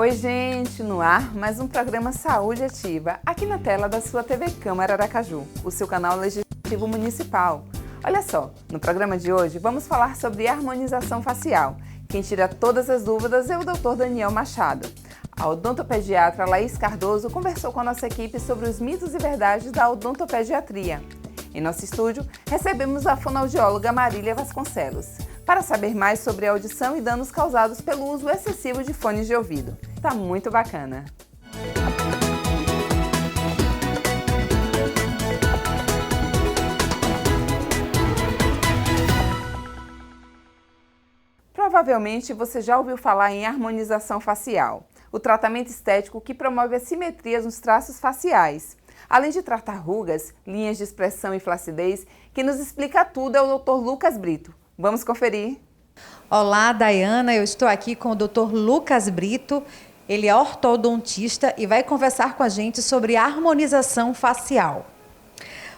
Oi, gente! No ar, mais um programa Saúde Ativa, aqui na tela da sua TV Câmara Aracaju, o seu canal legislativo municipal. Olha só, no programa de hoje vamos falar sobre harmonização facial. Quem tira todas as dúvidas é o Dr. Daniel Machado. A odontopediatra Laís Cardoso conversou com a nossa equipe sobre os mitos e verdades da odontopediatria. Em nosso estúdio, recebemos a fonoaudióloga Marília Vasconcelos, para saber mais sobre a audição e danos causados pelo uso excessivo de fones de ouvido. Tá muito bacana! Provavelmente você já ouviu falar em harmonização facial, o tratamento estético que promove a simetria nos traços faciais. Além de tratar rugas, linhas de expressão e flacidez, quem nos explica tudo é o Dr. Lucas Brito. Vamos conferir? Olá, Dayana, eu estou aqui com o Dr. Lucas Brito. Ele é ortodontista e vai conversar com a gente sobre harmonização facial.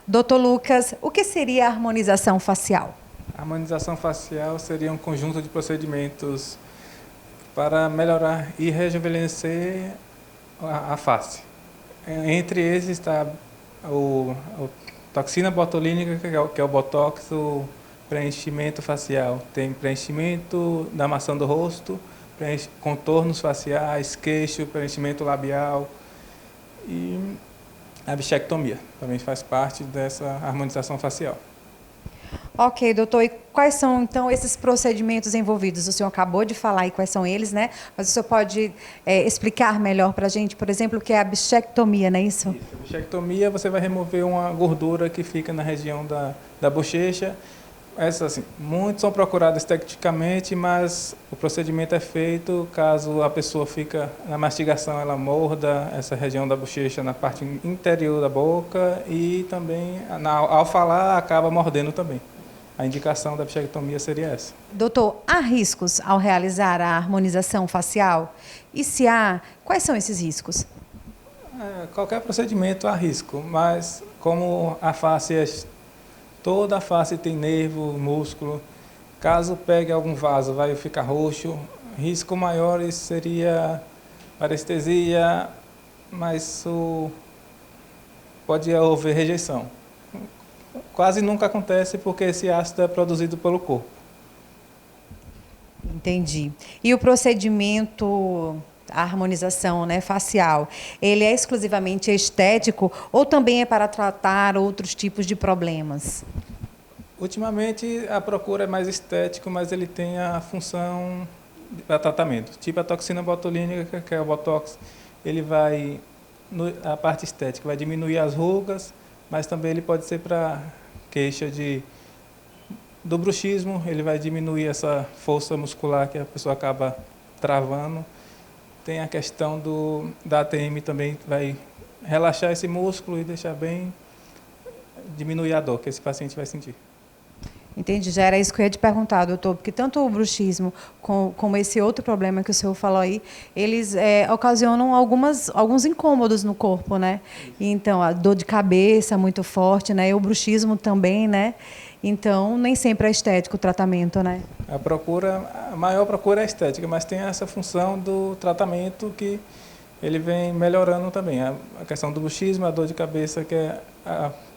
Dr. Lucas, o que seria a harmonização facial? A harmonização facial seria um conjunto de procedimentos para melhorar e rejuvenescer a face. Entre eles está a toxina botulínica, que é o botox, o preenchimento facial. Tem preenchimento da maçã do rosto, contornos faciais, queixo, preenchimento labial e a bichectomia também faz parte dessa harmonização facial. Ok, doutor, e quais são então esses procedimentos envolvidos? O senhor acabou de falar aí quais são eles, né? Mas o senhor pode explicar melhor para a gente, por exemplo, o que é a bichectomia, não é isso? Isso. A bichectomia, você vai remover uma gordura que fica na região da bochecha. Essas, assim, muitos são procurados esteticamente, mas o procedimento é feito caso a pessoa fica na mastigação, ela morda essa região da bochecha na parte interior da boca e também ao falar acaba mordendo também. A indicação da bichectomia seria essa. Doutor, há riscos ao realizar a harmonização facial? E se há, quais são esses riscos? Qualquer procedimento há risco, mas como a face toda a face tem nervo, músculo. Caso pegue algum vaso, vai ficar roxo. Risco maior seria parestesia, mas pode haver rejeição. Quase nunca acontece porque esse ácido é produzido pelo corpo. Entendi. E o procedimento, a harmonização, né, facial, ele é exclusivamente estético ou também é para tratar outros tipos de problemas? Ultimamente a procura é mais estético, mas ele tem a função para tratamento. Tipo a toxina botulínica, que é o botox, ele vai, a parte estética, vai diminuir as rugas, mas também ele pode ser para queixa do bruxismo, ele vai diminuir essa força muscular que a pessoa acaba travando. Tem a questão da ATM também, que vai relaxar esse músculo e deixar bem, diminuir a dor que esse paciente vai sentir. Entendi, já era isso que eu ia te perguntar, doutor, porque tanto o bruxismo como esse outro problema que o senhor falou aí, eles ocasionam alguns incômodos no corpo, né? Então, a dor de cabeça muito forte, né? E o bruxismo também, né? Então, nem sempre é estético o tratamento, né? A maior procura é estética, mas tem essa função do tratamento que ele vem melhorando também. A questão do bruxismo, a dor de cabeça, que é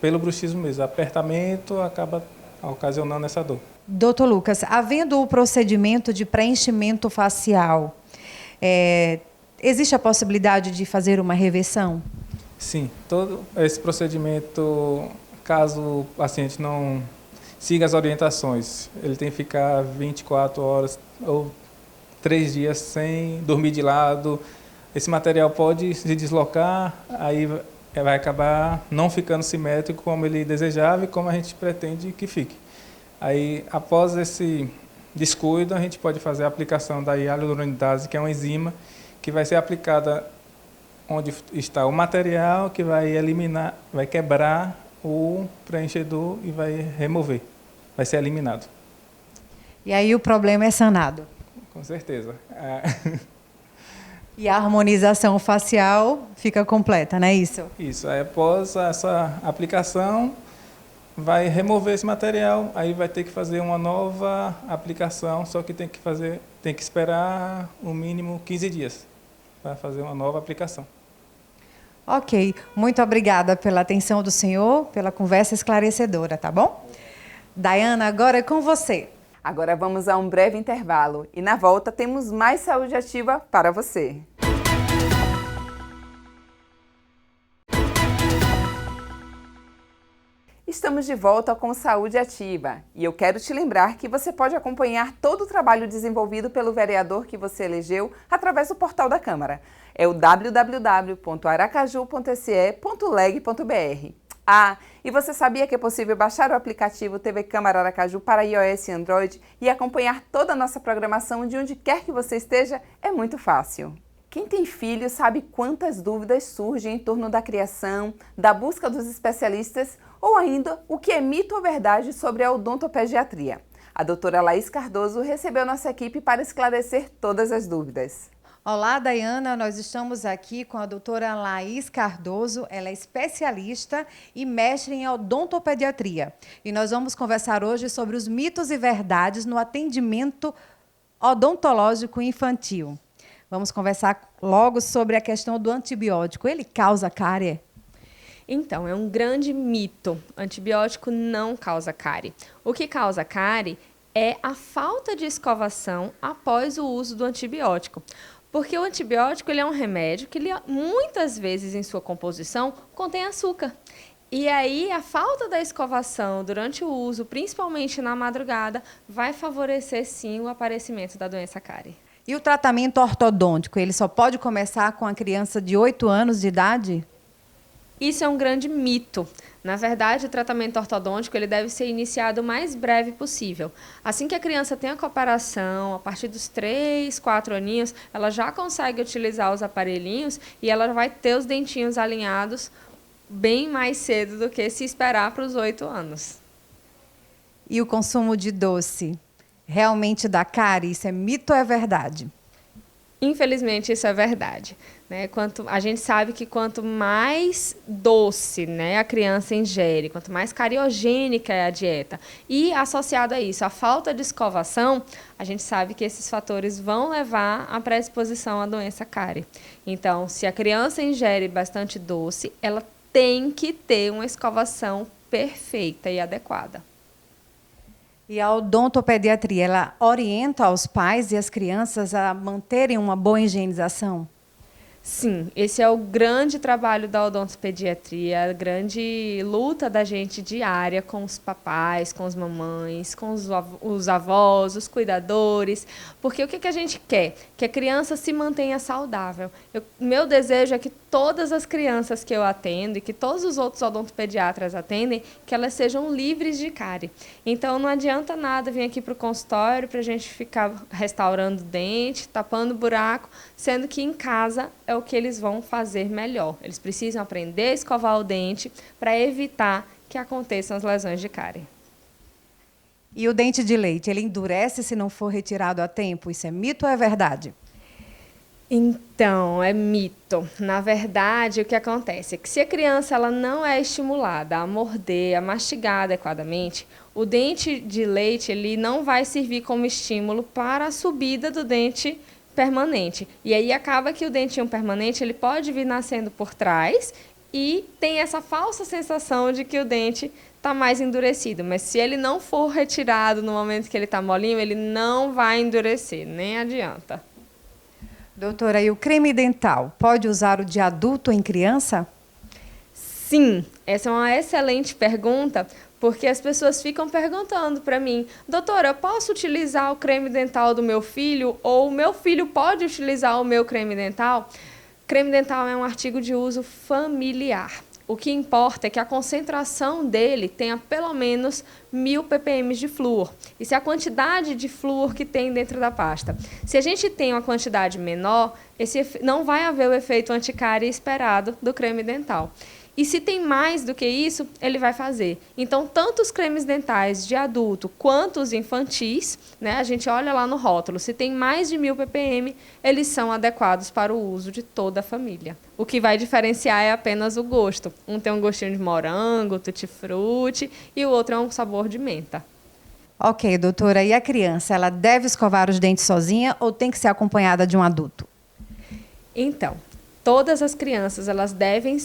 pelo bruxismo mesmo, apertamento acaba ocasionando essa dor. Doutor Lucas, havendo o procedimento de preenchimento facial, existe a possibilidade de fazer uma reversão? Sim, todo esse procedimento, caso o paciente não siga as orientações, ele tem que ficar 24 horas ou 3 dias sem dormir de lado. Esse material pode se deslocar, aí vai acabar não ficando simétrico como ele desejava e como a gente pretende que fique. Aí, após esse descuido, a gente pode fazer a aplicação da hialuronidase, que é uma enzima que vai ser aplicada onde está o material, que vai eliminar, vai quebrar o preenchedor e vai remover, vai ser eliminado. E aí o problema é sanado? Com certeza. E a harmonização facial fica completa, não é isso? Isso. Aí, após essa aplicação, vai remover esse material, aí vai ter que fazer uma nova aplicação, só que tem que esperar no mínimo 15 dias. para fazer uma nova aplicação. Ok, muito obrigada pela atenção do senhor, pela conversa esclarecedora, tá bom? Dayana, agora é com você. Agora vamos a um breve intervalo e na volta temos mais saúde ativa para você. Estamos de volta com Saúde Ativa e eu quero te lembrar que você pode acompanhar todo o trabalho desenvolvido pelo vereador que você elegeu através do portal da Câmara. É o www.aracaju.se.leg.br. Ah, e você sabia que é possível baixar o aplicativo TV Câmara Aracaju para iOS e Android e acompanhar toda a nossa programação de onde quer que você esteja? É muito fácil. Quem tem filho sabe quantas dúvidas surgem em torno da criação, da busca dos especialistas ou ainda o que é mito ou verdade sobre a odontopediatria. A doutora Laís Cardoso recebeu nossa equipe para esclarecer todas as dúvidas. Olá, Dayana, nós estamos aqui com a doutora Laís Cardoso, ela é especialista e mestre em odontopediatria. E nós vamos conversar hoje sobre os mitos e verdades no atendimento odontológico infantil. Vamos conversar logo sobre a questão do antibiótico. Ele causa cárie? Então, é um grande mito. Antibiótico não causa cárie. O que causa cárie é a falta de escovação após o uso do antibiótico. Porque o antibiótico ele é um remédio que ele, muitas vezes em sua composição contém açúcar. E aí a falta da escovação durante o uso, principalmente na madrugada, vai favorecer sim o aparecimento da doença cárie. E o tratamento ortodôntico, ele só pode começar com a criança de 8 anos de idade? Isso é um grande mito. Na verdade, o tratamento ortodôntico ele deve ser iniciado o mais breve possível. Assim que a criança tem a cooperação, a partir dos 3, 4 aninhos, ela já consegue utilizar os aparelhinhos e ela vai ter os dentinhos alinhados bem mais cedo do que se esperar para os 8 anos. E o consumo de doce realmente dá cárie? Isso é mito ou é verdade? Infelizmente, isso é verdade. Né? A gente sabe que quanto mais doce, né, a criança ingere, quanto mais cariogênica é a dieta, e associado a isso, a falta de escovação, a gente sabe que esses fatores vão levar à predisposição à doença cárie. Então, se a criança ingere bastante doce, ela tem que ter uma escovação perfeita e adequada. E a odontopediatria, ela orienta os pais e as crianças a manterem uma boa higienização? Sim, esse é o grande trabalho da odontopediatria, a grande luta da gente diária com os papais, com as mamães, com os avós, os cuidadores, porque o que a gente quer? Que a criança se mantenha saudável. Meu desejo é que todas as crianças que eu atendo e que todos os outros odontopediatras atendem, que elas sejam livres de cárie. Então, não adianta nada vir aqui para o consultório para a gente ficar restaurando o dente, tapando buraco, sendo que em casa é o que eles vão fazer melhor. Eles precisam aprender a escovar o dente para evitar que aconteçam as lesões de cárie. E o dente de leite, ele endurece se não for retirado a tempo? Isso é mito ou é verdade? Então, é mito. Na verdade, o que acontece é que se a criança ela não é estimulada a morder, a mastigar adequadamente, o dente de leite ele não vai servir como estímulo para a subida do dente permanente. E aí acaba que o dentinho permanente ele pode vir nascendo por trás e tem essa falsa sensação de que o dente está mais endurecido. Mas se ele não for retirado no momento que ele está molinho, ele não vai endurecer, nem adianta. Doutora, e o creme dental, pode usar o de adulto em criança? Sim, essa é uma excelente pergunta, porque as pessoas ficam perguntando para mim, doutora, eu posso utilizar o creme dental do meu filho ou o meu filho pode utilizar o meu creme dental? Creme dental é um artigo de uso familiar. O que importa é que a concentração dele tenha pelo menos 1000 ppm de flúor. Isso é a quantidade de flúor que tem dentro da pasta. Se a gente tem uma quantidade menor, não vai haver o efeito anticárie esperado do creme dental. E se tem mais do que isso, ele vai fazer. Então, tanto os cremes dentais de adulto quanto os infantis, né, a gente olha lá no rótulo, se tem mais de 1000 ppm, eles são adequados para o uso de toda a família. O que vai diferenciar é apenas o gosto. Um tem um gostinho de morango, tutti-frutti, e o outro é um sabor de menta. Ok, doutora, e a criança, ela deve escovar os dentes sozinha ou tem que ser acompanhada de um adulto? Então, todas as crianças elas devem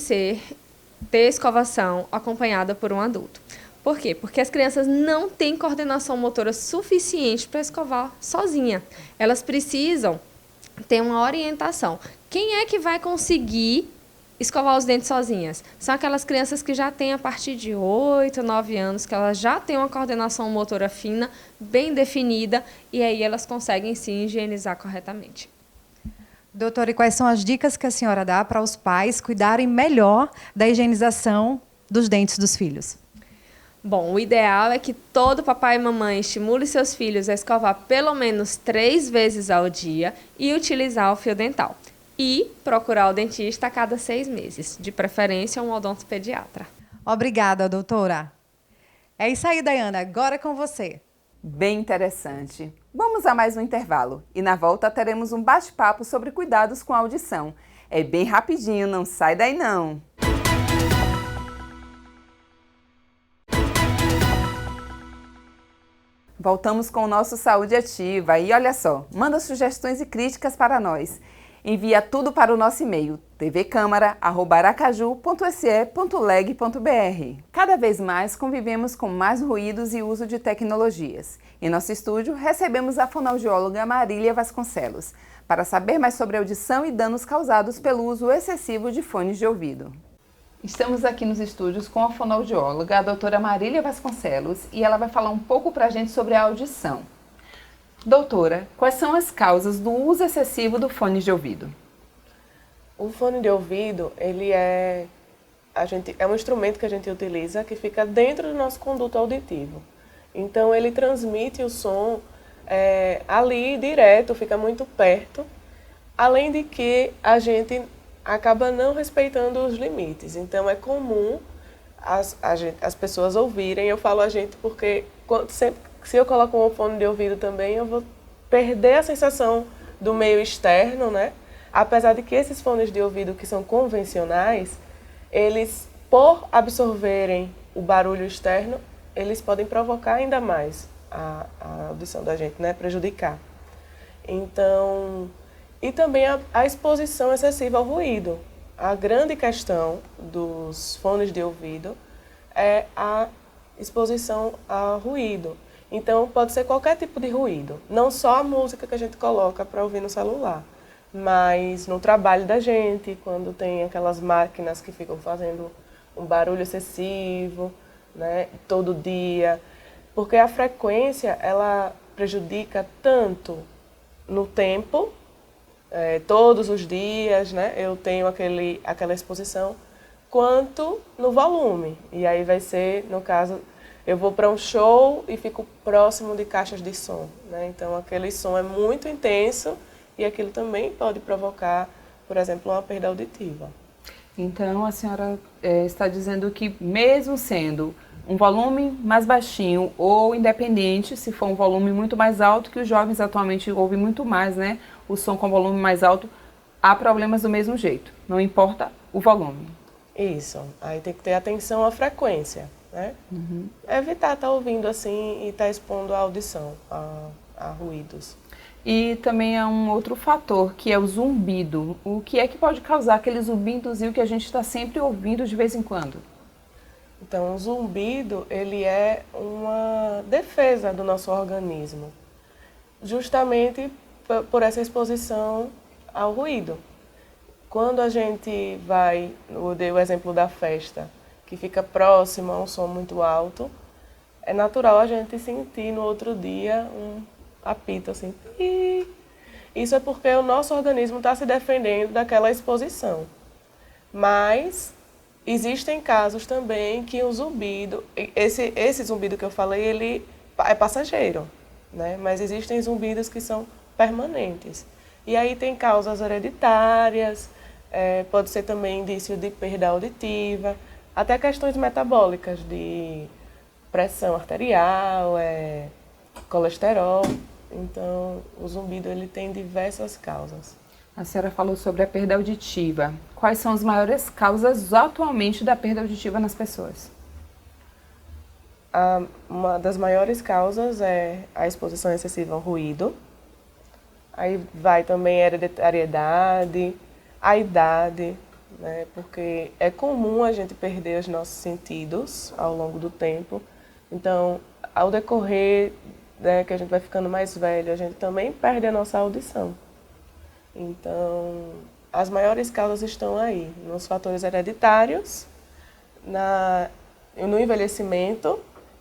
ter escovação acompanhada por um adulto. Por quê? Porque as crianças não têm coordenação motora suficiente para escovar sozinha. Elas precisam ter uma orientação. Quem é que vai conseguir escovar os dentes sozinhas? São aquelas crianças que já têm a partir de 8, 9 anos, que elas já têm uma coordenação motora fina, bem definida, e aí elas conseguem se higienizar corretamente. Doutora, e quais são as dicas que a senhora dá para os pais cuidarem melhor da higienização dos dentes dos filhos? Bom, o ideal é que todo papai e mamãe estimule seus filhos a escovar pelo menos 3 vezes ao dia e utilizar o fio dental. E procurar o dentista a cada 6 meses, de preferência um odontopediatra. Obrigada, doutora. É isso aí, Dayana. Agora é com você. Bem interessante. Vamos a mais um intervalo e na volta teremos um bate-papo sobre cuidados com a audição. É bem rapidinho, não sai daí não. Voltamos com o nosso Saúde Ativa e olha só, manda sugestões e críticas para nós. Envia tudo para o nosso e-mail tvcamara@aracaju.se.leg.br. Cada vez mais convivemos com mais ruídos e uso de tecnologias. Em nosso estúdio recebemos a fonoaudióloga Marília Vasconcelos para saber mais sobre audição e danos causados pelo uso excessivo de fones de ouvido. Estamos aqui nos estúdios com a fonoaudióloga, a doutora Marília Vasconcelos, e ela vai falar um pouco para a gente sobre a audição. Doutora, quais são as causas do uso excessivo do fone de ouvido? O fone de ouvido, ele é um instrumento que a gente utiliza que fica dentro do nosso conduto auditivo. Então, ele transmite o som ali direto, fica muito perto, além de que a gente acaba não respeitando os limites. Então, é comum as pessoas ouvirem. Eu falo a gente porque se eu coloco um fone de ouvido também, eu vou perder a sensação do meio externo, né? Apesar de que esses fones de ouvido que são convencionais, eles, por absorverem o barulho externo, eles podem provocar ainda mais a audição da gente, né? Prejudicar. Então, e também a exposição excessiva ao ruído. A grande questão dos fones de ouvido é a exposição ao ruído. Então, pode ser qualquer tipo de ruído, não só a música que a gente coloca para ouvir no celular, mas no trabalho da gente, quando tem aquelas máquinas que ficam fazendo um barulho excessivo, né, todo dia, porque a frequência, ela prejudica tanto no tempo, todos os dias, né, eu tenho aquela exposição, quanto no volume. E aí vai ser, no caso, eu vou para um show e fico próximo de caixas de som, né? Então, aquele som é muito intenso e aquilo também pode provocar, por exemplo, uma perda auditiva. Então, a senhora está dizendo que mesmo sendo um volume mais baixinho ou independente, se for um volume muito mais alto, que os jovens atualmente ouvem muito mais, né? O som com volume mais alto, há problemas do mesmo jeito, não importa o volume. Isso, aí tem que ter atenção à frequência, né? Uhum. Evitar estar ouvindo assim e estar expondo a audição a ruídos. E também há um outro fator, que é o zumbido. O que é que pode causar aquele zumbidozinho que a gente está sempre ouvindo de vez em quando? Então, o zumbido, ele é uma defesa do nosso organismo, justamente por essa exposição ao ruído. Quando a gente vai, eu dei o exemplo da festa, que fica próximo a um som muito alto, é natural a gente sentir no outro dia um apito assim. E isso é porque o nosso organismo está se defendendo daquela exposição. Mas existem casos também que o zumbido, esse zumbido que eu falei, ele é passageiro, né? Mas existem zumbidos que são permanentes. E aí tem causas hereditárias, pode ser também indício de perda auditiva, até questões metabólicas de pressão arterial, colesterol. Então, o zumbido ele tem diversas causas. A senhora falou sobre a perda auditiva. Quais são as maiores causas atualmente da perda auditiva nas pessoas? Uma das maiores causas é a exposição excessiva ao ruído. Aí vai também hereditariedade, a idade, né? Porque é comum a gente perder os nossos sentidos ao longo do tempo. Então, ao decorrer, né, que a gente vai ficando mais velho, a gente também perde a nossa audição. Então, as maiores causas estão aí, nos fatores hereditários, no envelhecimento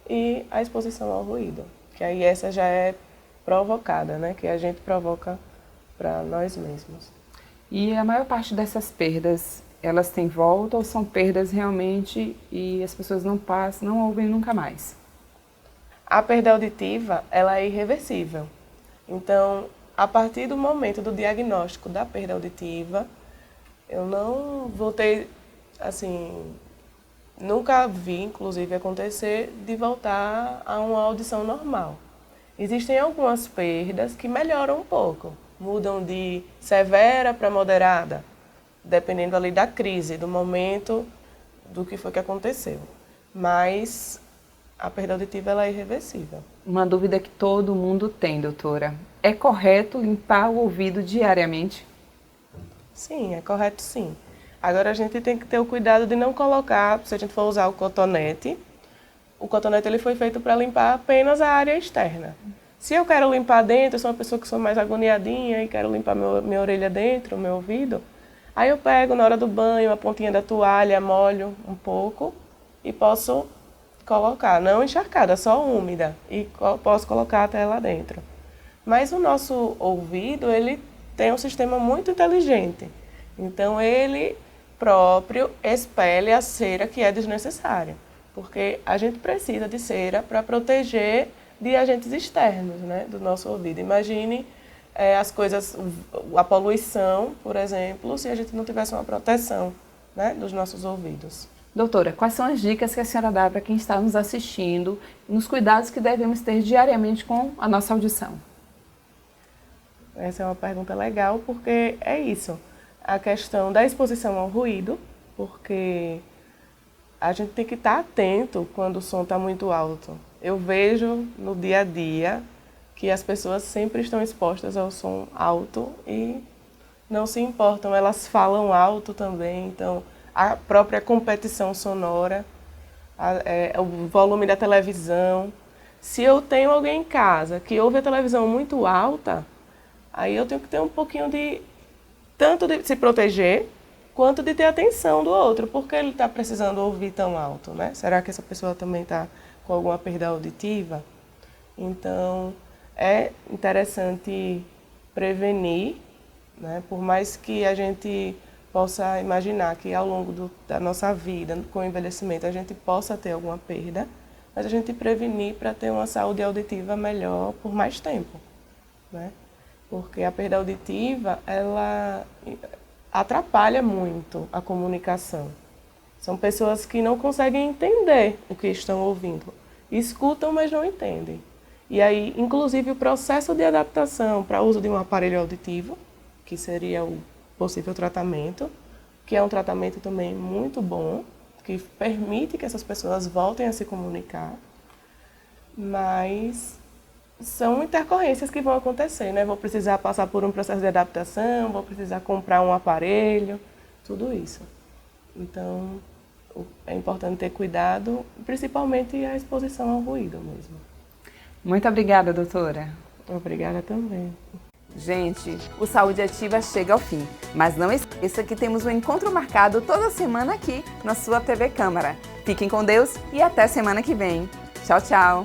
e a exposição ao ruído. Que aí essa já é provocada, né? Que a gente provoca para nós mesmos. E a maior parte dessas perdas, elas têm volta ou são perdas realmente e as pessoas não passam, não ouvem nunca mais? A perda auditiva, ela é irreversível. Então, a partir do momento do diagnóstico da perda auditiva, eu não vou ter, assim, nunca vi, inclusive, acontecer de voltar a uma audição normal. Existem algumas perdas que melhoram um pouco, mudam de severa para moderada, dependendo ali da crise, do momento, do que foi que aconteceu. Mas a perda auditiva ela é irreversível. Uma dúvida que todo mundo tem, doutora. É correto limpar o ouvido diariamente? Sim, é correto sim. Agora a gente tem que ter o cuidado de não colocar, se a gente for usar o cotonete ele foi feito para limpar apenas a área externa. Se eu quero limpar dentro, eu sou uma pessoa que sou mais agoniadinha e quero limpar minha orelha dentro, meu ouvido, aí eu pego na hora do banho a pontinha da toalha, molho um pouco e posso colocar, não encharcada, só úmida, e posso colocar até lá dentro. Mas o nosso ouvido, ele tem um sistema muito inteligente. Então, ele próprio expele a cera que é desnecessária. Porque a gente precisa de cera para proteger de agentes externos, né, do nosso ouvido. Imagine as coisas, a poluição, por exemplo, se a gente não tivesse uma proteção, né, dos nossos ouvidos. Doutora, quais são as dicas que a senhora dá para quem está nos assistindo, nos cuidados que devemos ter diariamente com a nossa audição? Essa é uma pergunta legal, porque é isso. A questão da exposição ao ruído, porque a gente tem que estar atento quando o som está muito alto. Eu vejo no dia a dia que as pessoas sempre estão expostas ao som alto e não se importam, elas falam alto também, então a própria competição sonora, o volume da televisão. Se eu tenho alguém em casa que ouve a televisão muito alta, aí eu tenho que ter um pouquinho de, tanto de se proteger, quanto de ter atenção do outro, porque ele está precisando ouvir tão alto, né? Será que essa pessoa também está com alguma perda auditiva? Então, é interessante prevenir, né? Por mais que a gente possa imaginar que ao longo da nossa vida, com o envelhecimento, a gente possa ter alguma perda, mas a gente prevenir para ter uma saúde auditiva melhor por mais tempo, né? Porque a perda auditiva, ela atrapalha muito a comunicação. São pessoas que não conseguem entender o que estão ouvindo. Escutam, mas não entendem. E aí, inclusive, o processo de adaptação para o uso de um aparelho auditivo, que seria o possível tratamento, que é um tratamento também muito bom, que permite que essas pessoas voltem a se comunicar, mas são intercorrências que vão acontecer, né? Vou precisar passar por um processo de adaptação, vou precisar comprar um aparelho, tudo isso. Então, é importante ter cuidado, principalmente a exposição ao ruído mesmo. Muito obrigada, doutora. Obrigada também. Gente, o Saúde Ativa chega ao fim, mas não esqueça que temos um encontro marcado toda semana aqui na sua TV Câmara. Fiquem com Deus e até semana que vem. Tchau, tchau!